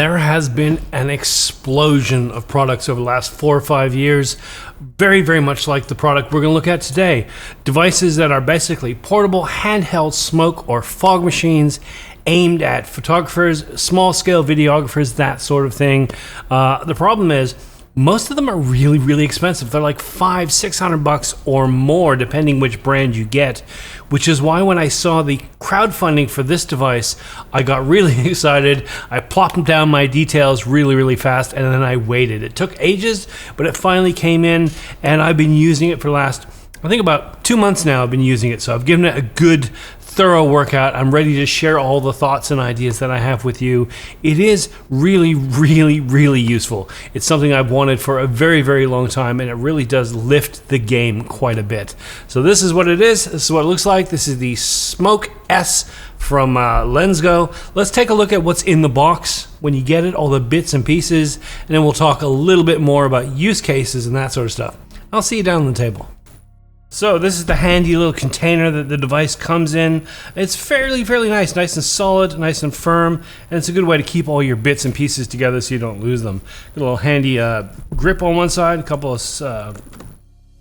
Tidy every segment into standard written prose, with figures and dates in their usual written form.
There has been an explosion of products over the last 4 or 5 years, very, very much like the product we're going to look at today. Devices that are basically portable, handheld smoke or fog machines aimed at photographers, small-scale videographers, that sort of thing. The problem is, most of them are really, really expensive. They're like $500-600 or more, depending which brand you get, which is why when I saw the crowdfunding for this device, I got really excited. I plopped down my details really, really fast, and then I waited. It took ages, but it finally came in, and I've been using it for the last, I think about 2 months now I've been using it, so I've given it a good thorough workout. I'm ready to share all the thoughts and ideas that I have with you. It is really, really, really useful. It's something I've wanted for a very, very long time, and it really does lift the game quite a bit. So this is what it is. This is what it looks like. This is the Smoke S from LensGo. Let's take a look at what's in the box when you get it, all the bits and pieces, and then we'll talk a little bit more about use cases and that sort of stuff. I'll see you down on the table. So this is the handy little container that the device comes in. It's fairly nice and solid, nice and firm, and it's a good way to keep all your bits and pieces together so you don't lose them. Got a little handy grip on one side, a couple of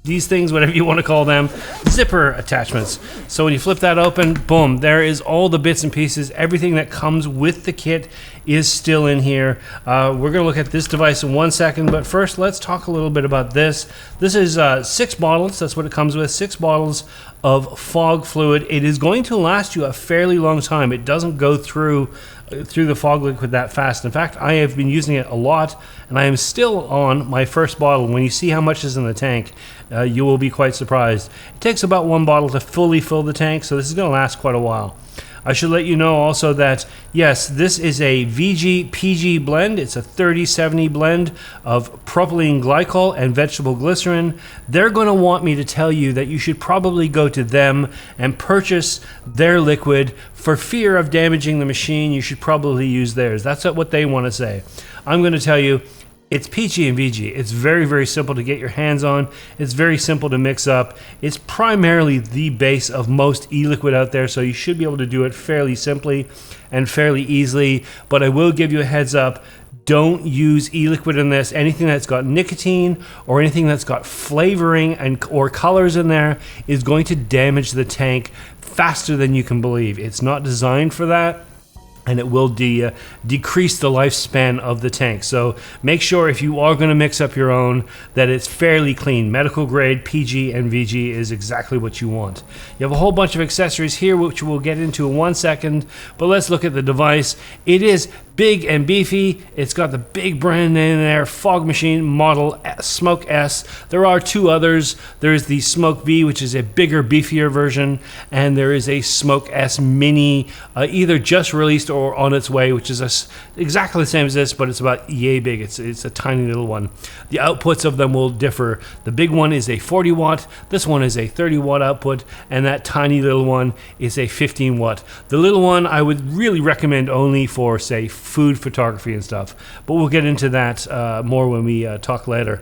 these things, whatever you want to call them, zipper attachments. So when you flip that open, boom, there is all the bits and pieces. Everything that comes with the kit is still in here. We're going to look at this device in 1 second, but first let's talk a little bit about this. This is 6 bottles, that's what it comes with, 6 bottles of fog fluid. It is going to last you a fairly long time. It doesn't go through the fog liquid that fast. In fact, I have been using it a lot, and I am still on my first bottle. When you see how much is in the tank, you will be quite surprised. It takes about 1 bottle to fully fill the tank, so this is going to last quite a while. I should let you know also that, yes, this is a VG-PG blend. It's a 30-70 blend of propylene glycol and vegetable glycerin. They're going to want me to tell you that you should probably go to them and purchase their liquid. For fear of damaging the machine, you should probably use theirs. That's what they want to say. I'm going to tell you, it's PG and VG. It's very, very simple to get your hands on. It's very simple to mix up. It's primarily the base of most e-liquid out there, so you should be able to do it fairly simply and fairly easily. But I will give you a heads up. Don't use e-liquid in this. Anything that's got nicotine or anything that's got flavoring or colors in there is going to damage the tank faster than you can believe. It's not designed for that, and it will decrease the lifespan of the tank. So make sure if you are going to mix up your own that it's fairly clean. Medical grade PG and VG is exactly what you want. You have a whole bunch of accessories here which we'll get into in 1 second, but let's look at the device. It is big and beefy. It's got the big brand name there, Fog Machine Model Smoke S. There are 2 others. There is the Smoke V, which is a bigger, beefier version, and there is a Smoke S Mini, either just released or on its way, which is exactly the same as this, but it's about yay big. It's a tiny little one. The outputs of them will differ. The big one is a 40 watt, this one is a 30 watt output, and that tiny little one is a 15 watt. The little one I would really recommend only for, say, food photography and stuff, but we'll get into that more when we talk later.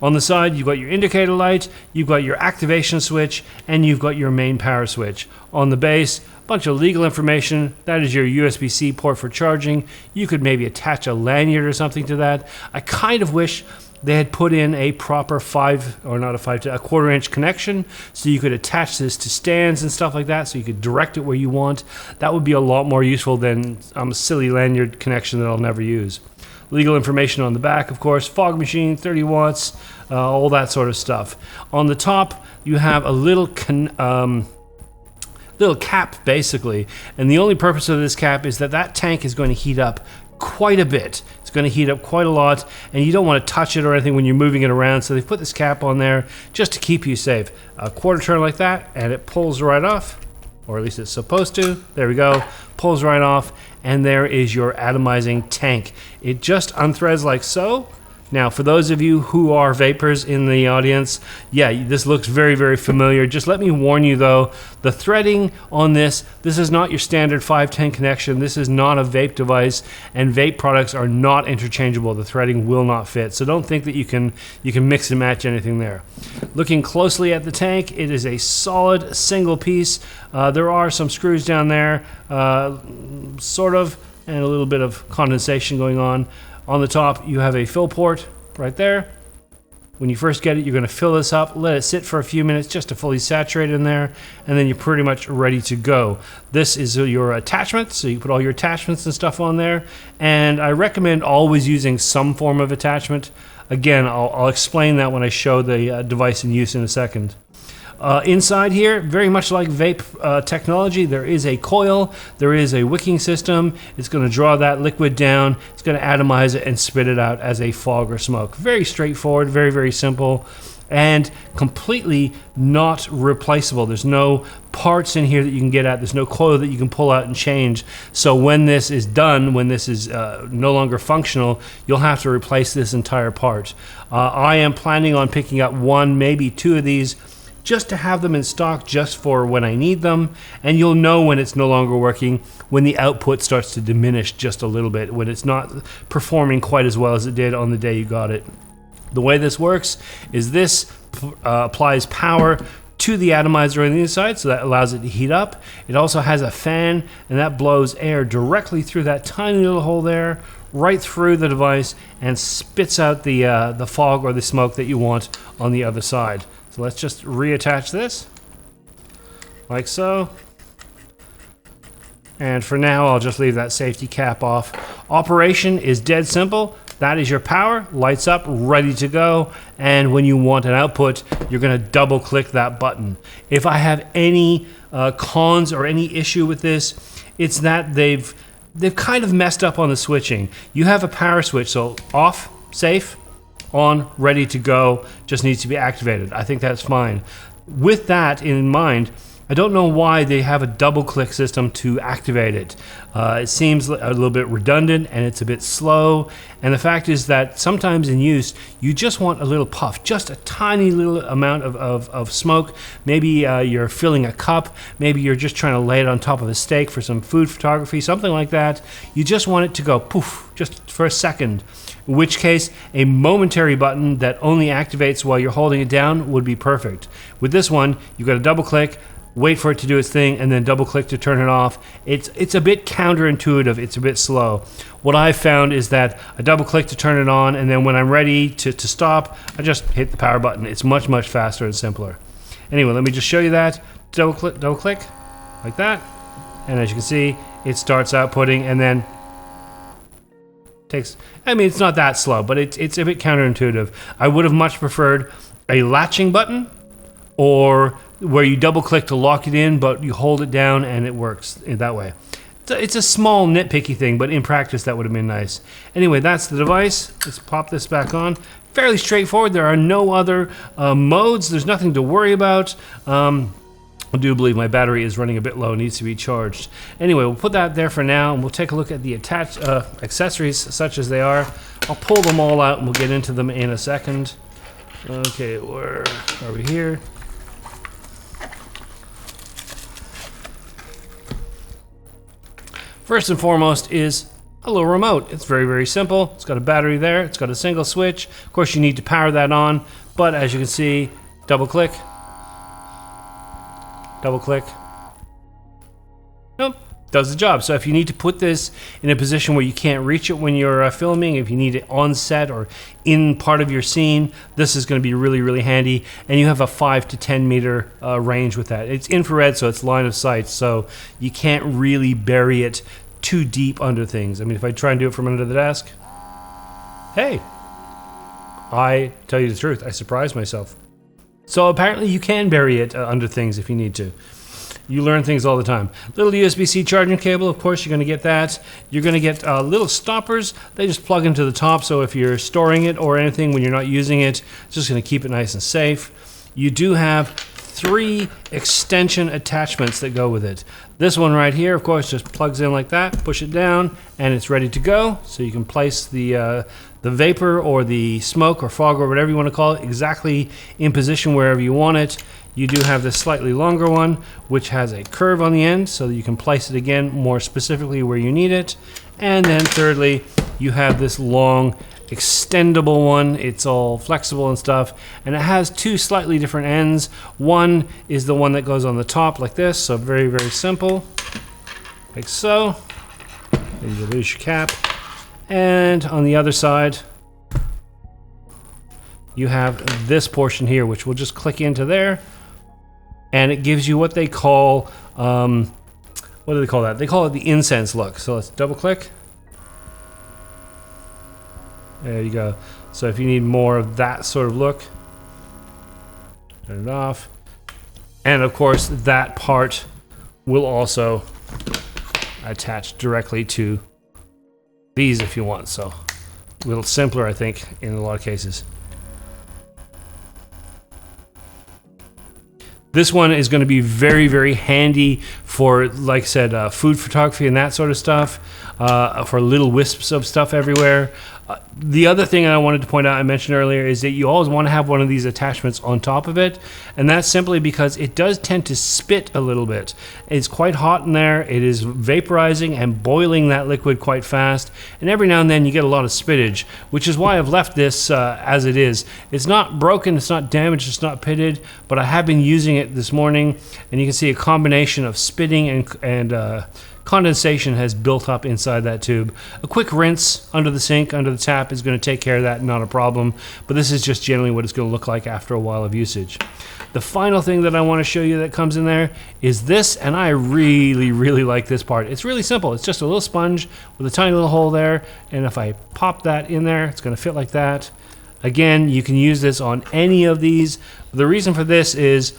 On the side, you've got your indicator light, you've got your activation switch, and you've got your main power switch. On the base, a bunch of legal information. That is your USB-C port for charging. You could maybe attach a lanyard or something to that. I kind of wish they had put in a proper a quarter-inch connection, so you could attach this to stands and stuff like that, so you could direct it where you want. That would be a lot more useful than a silly lanyard connection that I'll never use. Legal information on the back, of course, fog machine, 30 watts, all that sort of stuff. On the top, you have a little cap, basically, and the only purpose of this cap is that tank is going to heat up quite a bit. It's going to heat up quite a lot, and you don't want to touch it or anything when you're moving it around, so they've put this cap on there just to keep you safe. A quarter turn like that, and it pulls right off, or at least it's supposed to. There we go. Pulls right off, and there is your atomizing tank. It just unthreads like so. Now, for those of you who are vapors in the audience, yeah, this looks very, very familiar. Just let me warn you, though, the threading on this is not your standard 510 connection. This is not a vape device, and vape products are not interchangeable. The threading will not fit, so don't think that you can mix and match anything there. Looking closely at the tank, it is a solid single piece. There are some screws down there, sort of. and a little bit of condensation going on. On the top, you have a fill port right there. When you first get it, you're going to fill this up, let it sit for a few minutes just to fully saturate in there, and then you're pretty much ready to go. This is your attachment, so you put all your attachments and stuff on there, and I recommend always using some form of attachment. Again, I'll explain that when I show the device in use in a second. Inside here, very much like vape technology, there is a coil, there is a wicking system. It's going to draw that liquid down, it's going to atomize it and spit it out as a fog or smoke. Very straightforward, very, very simple, and completely not replaceable. There's no parts in here that you can get at. There's no coil that you can pull out and change. So when this is done, when this is no longer functional, you'll have to replace this entire part. I am planning on picking up one, maybe two of these, just to have them in stock just for when I need them, and you'll know when it's no longer working, when the output starts to diminish just a little bit, when it's not performing quite as well as it did on the day you got it. The way this works is this applies power to the atomizer on the inside, so that allows it to heat up. It also has a fan, and that blows air directly through that tiny little hole there, right through the device, and spits out the fog or the smoke that you want on the other side. So let's just reattach this, like so. And for now, I'll just leave that safety cap off. Operation is dead simple. That is your power, lights up, ready to go. And when you want an output, you're gonna double click that button. If I have any cons or any issue with this, it's that they've kind of messed up on the switching. You have a power switch, so off, safe, on, ready to go, just needs to be activated. I think that's fine. With that in mind, I don't know why they have a double click system to activate it. It seems a little bit redundant and it's a bit slow. And the fact is that sometimes in use, you just want a little puff, just a tiny little amount of smoke. Maybe you're filling a cup. Maybe you're just trying to lay it on top of a steak for some food photography, something like that. You just want it to go poof, just for a second. In which case, a momentary button that only activates while you're holding it down would be perfect. With this one, you've got to double click, wait for it to do its thing, and then double click to turn it off. It's a bit counterintuitive, it's a bit slow. What I've found is that I double click to turn it on, and then when I'm ready to stop, I just hit the power button. It's much, much faster and simpler. Anyway, let me just show you that. Double click, like that. And as you can see, it starts outputting and then takes, I mean, it's not that slow, but it's a bit counterintuitive. I would have much preferred a latching button, or where you double click to lock it in, but you hold it down and it works in that way. It's a small nitpicky thing, but in practice that would have been nice. Anyway, that's the device. Let's pop this back on. Fairly straightforward. There are no other modes. There's nothing to worry about. I do believe my battery is running a bit low, needs to be charged. Anyway, we'll put that there for now, and we'll take a look at the attached accessories such as they are. I'll pull them all out and we'll get into them in a second. Okay, where are we here? First and foremost is a little remote. It's very, very simple. It's got a battery there. It's got a single switch. Of course, you need to power that on, but as you can see, double click. Double click. Nope, does the job. So if you need to put this in a position where you can't reach it when you're filming, if you need it on set or in part of your scene, this is going to be really, really handy. And you have a 5 to 10 meter range with that. It's infrared, so it's line of sight, so you can't really bury it too deep under things. I mean, if I try and do it from under the desk, hey, I tell you the truth, I surprised myself. So apparently you can bury it under things if you need to. You learn things all the time. Little USB-C charging cable, of course, you're going to get that. You're going to get little stoppers. They just plug into the top, so if you're storing it or anything when you're not using it, it's just going to keep it nice and safe. You do have 3 extension attachments that go with it. This one right here, of course, just plugs in like that, push it down, and it's ready to go. So you can place the vapor or the smoke or fog or whatever you want to call it exactly in position wherever you want it. You do have this slightly longer one, which has a curve on the end, so that you can place it again more specifically where you need it. And then thirdly, you have this long extendable one. It's all flexible and stuff, and it has 2 slightly different ends. One is the one that goes on the top like this, so very, very simple, like so. and you lose your cap. And on the other side, you have this portion here, which will just click into there, and it gives you what they call, what do they call that? They call it the incense look. So let's double click. There you go. So if you need more of that sort of look, turn it off. And of course, that part will also attach directly to these if you want. So a little simpler, I think, in a lot of cases. This one is going to be very, very handy for, like I said, food photography and that sort of stuff, for little wisps of stuff everywhere. The other thing I wanted to point out, I mentioned earlier, is that you always want to have one of these attachments on top of it, and that's simply because it does tend to spit a little bit. It's quite hot in there, it is vaporizing and boiling that liquid quite fast, and every now and then you get a lot of spittage, which is why I've left this as it is. It's not broken, it's not damaged, it's not pitted, but I have been using it this morning, and you can see a combination of spitting and condensation has built up inside that tube. A quick rinse under the sink, under the tap, is going to take care of that, not a problem. But this is just generally what it's going to look like after a while of usage. The final thing that I want to show you that comes in there is this, and I really, really like this part. It's really simple. It's just a little sponge with a tiny little hole there, and if I pop that in there, it's going to fit like that. Again, you can use this on any of these. The reason for this is,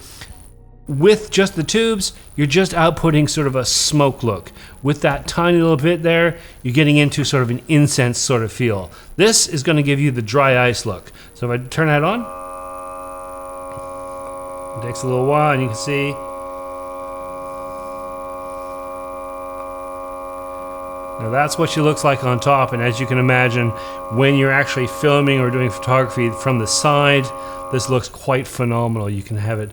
with just the tubes, you're just outputting sort of a smoke look. With that tiny little bit there, you're getting into sort of an incense sort of feel. This is going to give you the dry ice look. So if I turn that on, it takes a little while, and you can see. Now that's what she looks like on top, and as you can imagine, when you're actually filming or doing photography from the side, this looks quite phenomenal. You can have it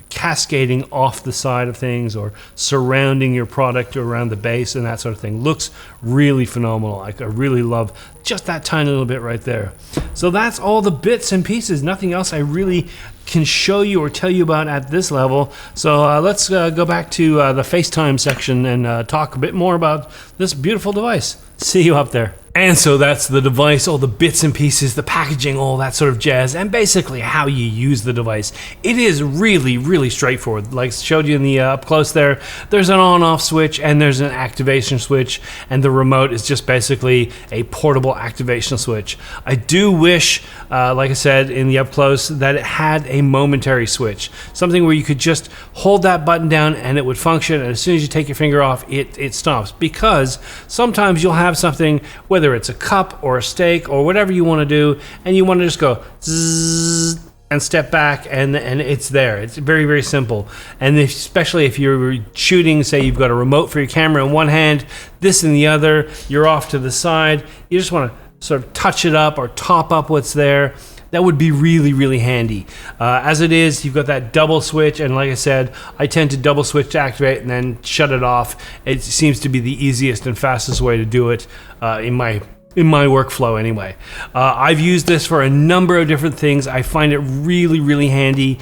cascading off the side of things or surrounding your product around the base and that sort of thing. Looks really phenomenal. I really love just that tiny little bit right there. So that's all the bits and pieces. Nothing else I really can show you or tell you about at this level. So let's go back to the FaceTime section and talk a bit more about this beautiful device. See you up there. And so that's the device, all the bits and pieces, the packaging, all that sort of jazz, and basically how you use the device. It is really, really straightforward. Like I showed you in the up close there, there's an on-off switch and there's an activation switch, and the remote is just basically a portable activation switch. I do wish, like I said in the up close, that it had a momentary switch. Something where you could just hold that button down and it would function, and as soon as you take your finger off, it stops. Because sometimes you'll have something, whether it's a cup or a steak or whatever you want to do, and you want to just go zzz and step back, and it's there. It's very, very simple. And especially if you're shooting, say you've got a remote for your camera in one hand, this in the other, you're off to the side, you just want to sort of touch it up or top up what's there. That would be really, really handy. As it is, you've got that double switch, and like I said, I tend to double switch to activate and then shut it off. It seems to be the easiest and fastest way to do it in my workflow anyway. I've used this for a number of different things. I find it really, really handy.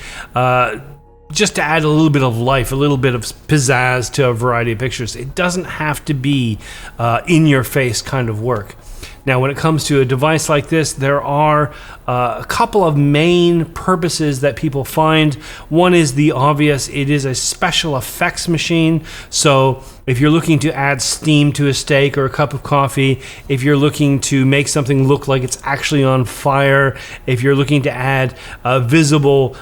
Just to add a little bit of life, a little bit of pizzazz to a variety of pictures. It doesn't have to be in your face kind of work. Now, when it comes to a device like this, there are a couple of main purposes that people find. One is the obvious. It is a special effects machine. So if you're looking to add steam to a steak or a cup of coffee, if you're looking to make something look like it's actually on fire, if you're looking to add a visible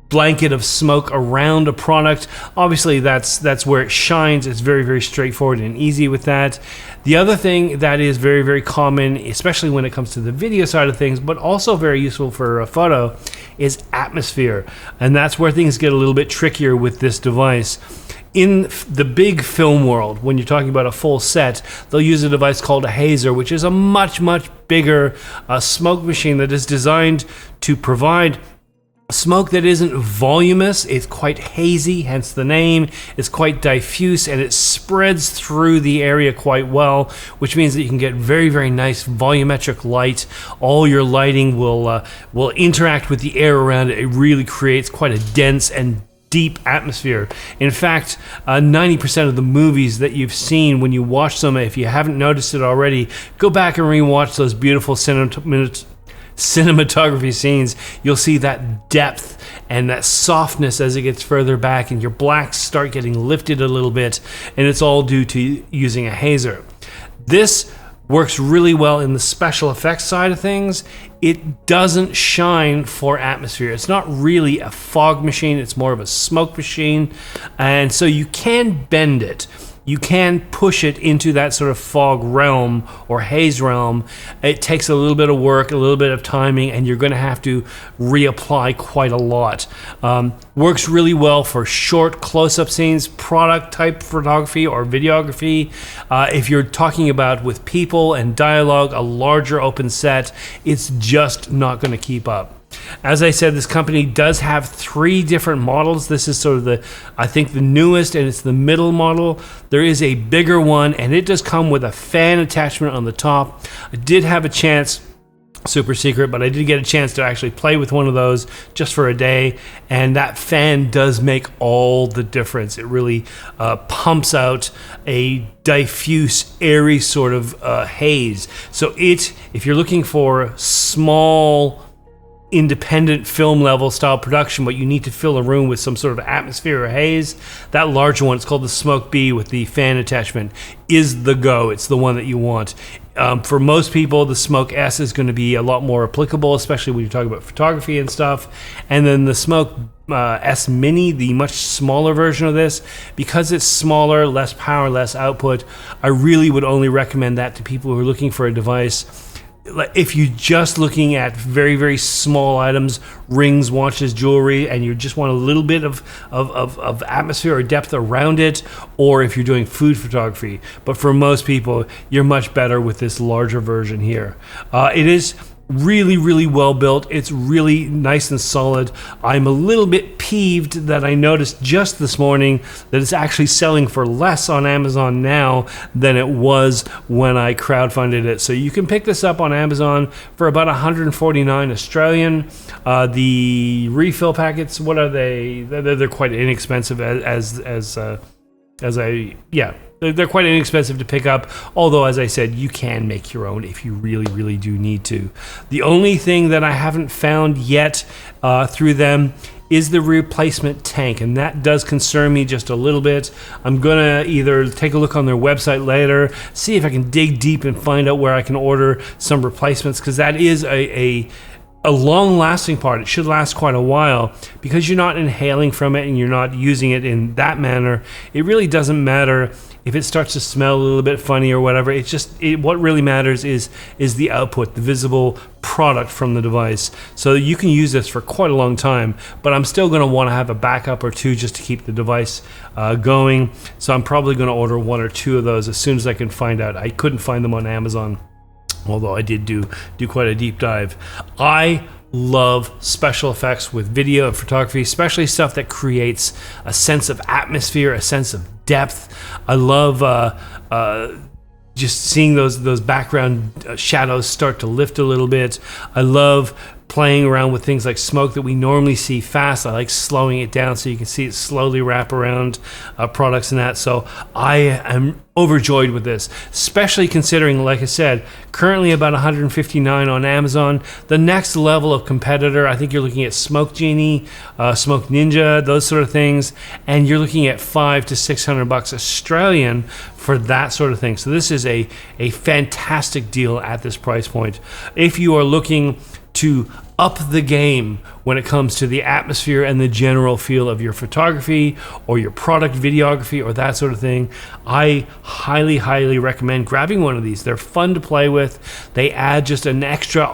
blanket of smoke around a product, obviously that's where it shines. It's very, very straightforward and easy with that. The other thing that is very, very common, especially when it comes to the video side of things, but also very useful for a photo, is atmosphere. And that's where things get a little bit trickier with this device. In the big film world, when you're talking about a full set, they'll use a device called a Hazer, which is a much, much bigger smoke machine that is designed to provide smoke that isn't voluminous. It's quite hazy, hence the name. It's quite diffuse, and it spreads through the area quite well, which means that you can get very, very nice volumetric light. All your lighting will interact with the air around it. It really creates quite a dense and deep atmosphere. In fact, 90% of the movies that you've seen, when you watch them, if you haven't noticed it already, go back and rewatch those beautiful cinematography scenes. You'll see that depth and that softness as it gets further back, and your blacks start getting lifted a little bit, and it's all due to using a hazer. This works really well in the special effects side of things. It doesn't shine for atmosphere. It's not really a fog machine, it's more of a smoke machine. And so you can bend it. You can push it into that sort of fog realm or haze realm. It takes a little bit of work, a little bit of timing, and you're going to have to reapply quite a lot. Works really well for short close-up scenes, product type photography or videography. If you're talking about with people and dialogue, a larger open set, it's just not going to keep up. As I said, this company does have 3 different models. This is sort of I think the newest, and it's the middle model. There is a bigger one, and it does come with a fan attachment on the top. I did have a chance, super secret, but I did get a chance to actually play with one of those just for a day, and that fan does make all the difference. It really pumps out a diffuse, airy sort of haze. So if you're looking for small, independent film level style production, but you need to fill a room with some sort of atmosphere or haze, that larger one, it's called the Smoke B with the fan attachment, is the go. It's the one that you want. For most people, the Smoke S is going to be a lot more applicable, especially when you're talking about photography and stuff. And then the Smoke S Mini, the much smaller version of this, because it's smaller, less power, less output, I really would only recommend that to people who are looking for a device. If you're just looking at very, very small items, rings, watches, jewelry, and you just want a little bit of atmosphere or depth around it, or if you're doing food photography. But for most people, you're much better with this larger version here. It is really, really well built. It's really nice and solid. I'm a little bit peeved that I noticed just this morning that it's actually selling for less on Amazon now than it was when I crowdfunded it. So you can pick this up on Amazon for about 149 Australian. The refill packets, what are they? They're quite inexpensive they're quite inexpensive to pick up, although, as I said, you can make your own if you really, really do need to. The only thing that I haven't found yet through them is the replacement tank, and that does concern me just a little bit. I'm gonna either take a look on their website later, see if I can dig deep and find out where I can order some replacements, because that is a long-lasting part. It should last quite a while because you're not inhaling from it and you're not using it in that manner. It really doesn't matter if it starts to smell a little bit funny or whatever. It's just what really matters is the output, the visible product from the device. So you can use this for quite a long time, but I'm still going to want to have a backup or two just to keep the device going. So I'm probably going to order 1 or 2 of those as soon as I can find out. I couldn't find them on Amazon, although I did do quite a deep dive. I love special effects with video and photography, especially stuff that creates a sense of atmosphere, a sense of depth. I love just seeing those background shadows start to lift a little bit. I love playing around with things like smoke that we normally see fast. I like slowing it down so you can see it slowly wrap around products and that. So I am overjoyed with this, especially considering, like I said, currently about 159 on Amazon. The next level of competitor, I think you're looking at Smoke Genie, Smoke Ninja, those sort of things, and you're looking at $500 to $600 Australian for that sort of thing. So this is a fantastic deal at this price point. If you are looking to up the game when it comes to the atmosphere and the general feel of your photography or your product videography or that sort of thing, I highly, highly recommend grabbing one of these. They're fun to play with. They add just an extra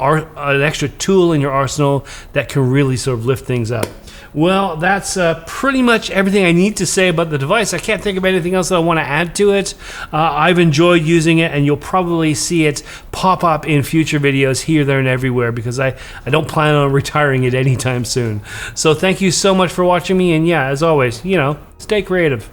tool in your arsenal that can really sort of lift things up. Well, that's pretty much everything I need to say about the device. I can't think of anything else that I want to add to it. I've enjoyed using it, and you'll probably see it pop up in future videos here, there, and everywhere, because I don't plan on retiring it anytime soon. So thank you so much for watching me, and yeah, as always, stay creative.